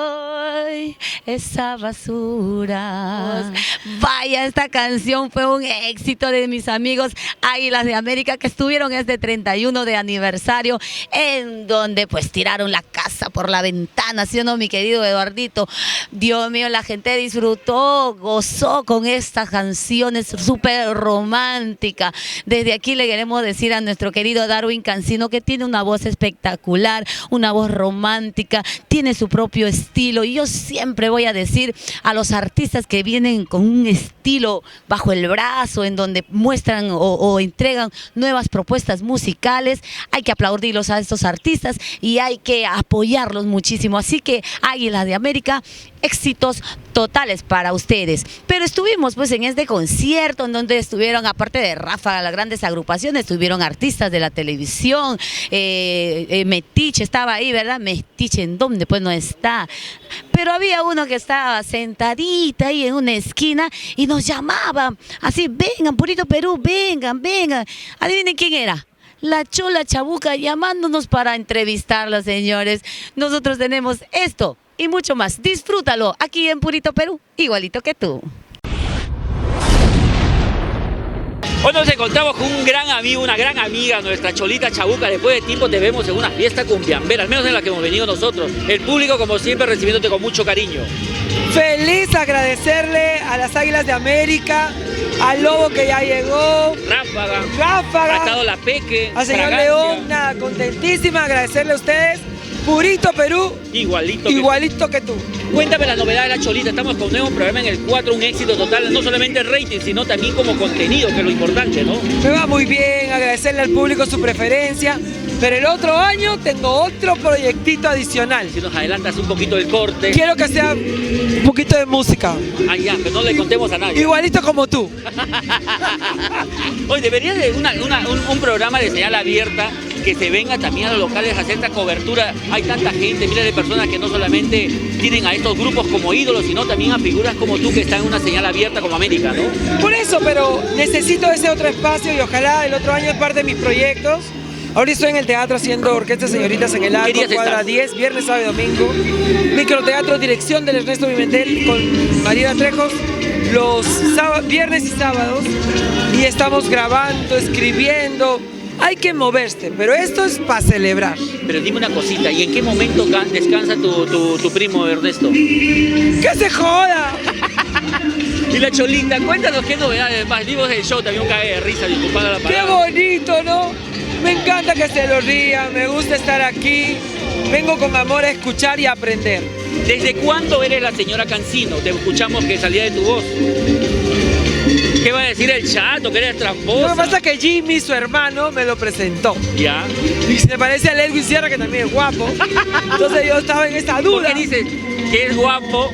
soy esa basura. Vaya, esta canción fue un éxito de mis amigos Águilas de América que estuvieron este 31 de aniversario en donde pues tiraron la casa por la ventana, ¿sí o no, mi querido Eduardito? Dios mío, la gente disfrutó, gozó con estas canciones súper románticas. Desde aquí le queremos decir a nuestro querido Darwin Cancino que tiene una voz espectacular, una voz romántica, tiene su propio estilo y yo siempre voy a decir a los artistas que vienen con un estilo bajo el brazo en donde muestran o entregan nuevas propuestas musicales, hay que aplaudirlos a estos artistas y hay que apoyarlos muchísimo. Así que Águilas de América, éxitos totales para ustedes. Pero estuvimos pues en este concierto en donde estuvieron, aparte de Ráfaga, las grandes agrupaciones, estuvieron artistas de la televisión, Metiche estaba ahí, ¿verdad? Metiche, ¿en dónde? Pues no está. Pero había uno que estaba sentadita ahí en una esquina y nos llamaba así: vengan, Purito Perú, vengan, vengan. Adivinen quién era. La Chola Chabuca llamándonos para entrevistarla, señores. Nosotros tenemos esto y mucho más. Disfrútalo aquí en Purito Perú, igualito que tú. Hoy nos encontramos con un gran amigo, una gran amiga, nuestra Cholita Chabuca. Después de tiempo te vemos en una fiesta cumbiambera, al menos en la que hemos venido nosotros. El público, como siempre, recibiéndote con mucho cariño. Feliz agradecerle a las Águilas de América, al Lobo que ya llegó, Ráfaga, ha estado la Peque, al señor Fragancia. León, nada, contentísima, agradecerle a ustedes. Purito Perú, igualito que tú. Cuéntame la novedad de la Cholita. Estamos con un nuevo programa en el 4, un éxito total, no solamente el rating, sino también como contenido, que es lo importante, ¿no? Me va muy bien, agradecerle al público su preferencia, pero el otro año tengo otro proyectito adicional. Si nos adelantas un poquito del corte. Quiero que sea un poquito de música. Ah, ya, que no le contemos a nadie. Igualito como tú. Hoy debería de un programa de señal abierta que se venga también a los locales a hacer esta cobertura. Hay tanta gente, miles de personas que no solamente tienen a estos grupos como ídolos, sino también a figuras como tú que están en una señal abierta como América, ¿no? Por eso, pero necesito ese otro espacio y ojalá el otro año es parte de mis proyectos. Ahora estoy en el teatro haciendo Orquesta Señoritas en el Arco, cuadra 10, viernes, sábado y domingo. Microteatro, dirección del Ernesto Pimentel con Mariela Trejos, los viernes y sábados. Y estamos grabando, escribiendo. Hay que moverse, pero esto es para celebrar. Pero dime una cosita, ¿y en qué momento descansa tu primo Ernesto? ¡Que se joda! Y la Cholita, cuéntanos qué novedades más. Vimos el show, también un cague de risa, disculpada la palabra. ¡Qué bonito!, ¿no? Me encanta que se lo rían, me gusta estar aquí. Vengo con amor a escuchar y a aprender. ¿Desde cuándo eres la señora Cancino? Te escuchamos que salía de tu voz. ¿Qué va a decir el chato? Que eres tramposa. Lo que pasa es que Jimmy, su hermano, me lo presentó. Ya. Y se parece a Edwin Sierra, que también es guapo. Entonces yo estaba en esa duda. ¿Por qué dices que es guapo?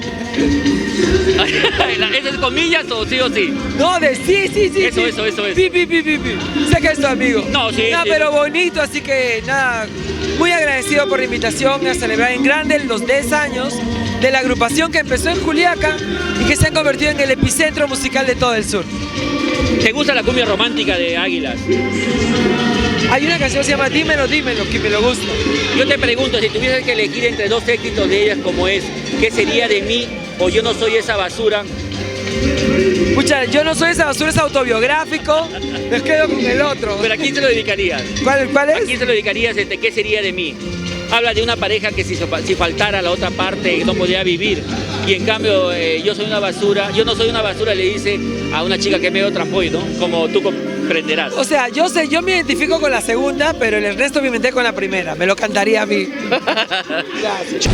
¿Eso es comillas o sí o sí? No, de sí. Eso. Pi. Sé que es tu amigo. No, sí. Nada, sí. pero bonito, así que nada, muy agradecido por la invitación a celebrar en grande los 10 años de la agrupación que empezó en Juliaca y que se han convertido en el epicentro musical de todo el sur. ¿Te gusta la cumbia romántica de Águilas? Hay una canción que se llama Dímelo, que me lo gusta. Yo te pregunto, si tuvieras que elegir entre dos éxitos de ellas como es, ¿qué sería de mí o Yo no soy esa basura? Pucha, Yo no soy esa basura, es autobiográfico, me quedo con el otro. ¿Pero a quién se lo dedicarías? ¿Cuál ¿A es? quién se lo dedicarías? ¿Qué sería de mí? Habla de una pareja que si faltara la otra parte no podía vivir. Y en cambio, yo soy una basura, yo no soy una basura, le dice a una chica que es medio trampoy, ¿no? Como tú comprenderás. O sea, yo me identifico con la segunda, pero el Ernesto Pimentel con la primera. Me lo cantaría a mí. Gracias.